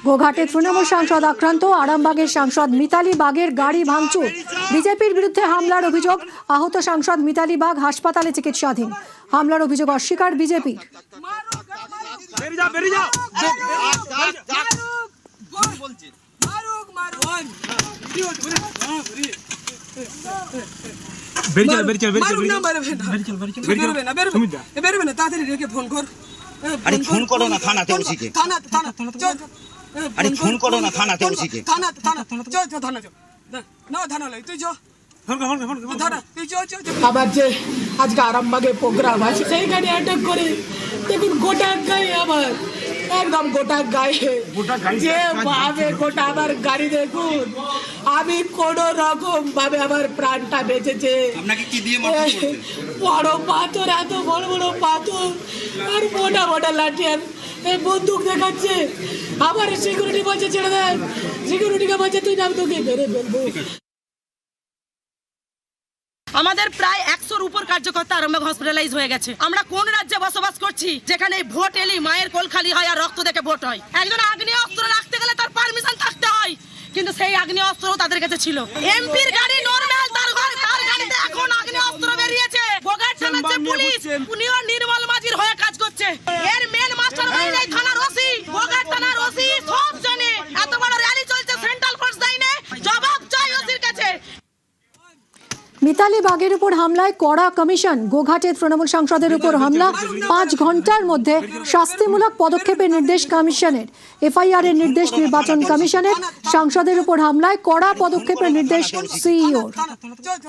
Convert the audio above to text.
গোঘাটে তৃণমূল সাংসদ আক্রান্ত, আরামবাগের সাংসদ মিতালি বাগের গাড়ি ভাঙচুর। বিজেপির বিরুদ্ধে হামলার অভিযোগ, আহত সাংসদ মিতালি বাগ হাসপাতালে চিকিৎসাধীন। হামলার অভিযোগ অস্বীকার বিজেপির। अरे फोन करो ना थाना ते उसी के अरे फोन करो ना थाना ते उसी के আবার যে আজকে আরামবাগে প্রোগ্রাম আছে সেই গাড়ি অ্যাটাক করে দেখুন গোটা গায়ে আমার একদম গোটা গায়ে যে ভাবে গোটা আমার গাড়ি দেখুন আমি কোন রকম ভাবে আমার প্রাণটা বেঁচেছে। আপনাকে কি দিয়ে মারধর করছে? বড় পাথর, এত বড় বড় পাথর আর মোটা মোটা লাঠি আর বন্দুক দেখাচ্ছে। আবার সিকিউরিটি বলছে ছেড়ে দেয়, সিকিউরিটিকে বলছে তুই নাম, তোকে মেরে ফেলবো। আমাদের প্রায় 100-র উপর কার্যকর্তা আরামবাগ হসপিটালাইজ হয়ে গেছে। আমরা কোন রাজ্যে বসবাস করছি যেখানে ভোট এলি মায়ের কোল খালি হয় আর রক্ত দেখে ভোট হয়? একজন আগ্নেয় অস্ত্র রাখতে গেলে তার পারমিশন থাকতে হয়, কিন্তু সেই আগ্নেয় অস্ত্রও তাদের কাছে ছিল। এমপির গাড়ি নরমাল, তার গাড়িতে এখন আগ্নেয় অস্ত্র বেরিয়েছে। গোঘাট থানার যে পুলিশ, উনিও নির্মল মাঝির হয়ে কাজ করছে। এর মেন মাস্টার মাইন্ড এই থানার ওসি, গোঘাট থানার ওসি সব জানে। এত বড় র্যালি চলছে, সেন্ট্রাল ফোর্স লাইনে জবাব চাই ওসির কাছে। মিতালি বাগের উপর হামলায় কড়া কমিশন। গোঘাটে তৃণমূল সাংসদের উপর হামলা, 5 ঘন্টার মধ্যে শাস্তিমূলক পদক্ষেপের নির্দেশ কমিশনের। এফআইআর এর নির্দেশ নির্বাচন কমিশনের। সাংসদের উপর হামলায় কড়া পদক্ষেপের নির্দেশ সিইওর।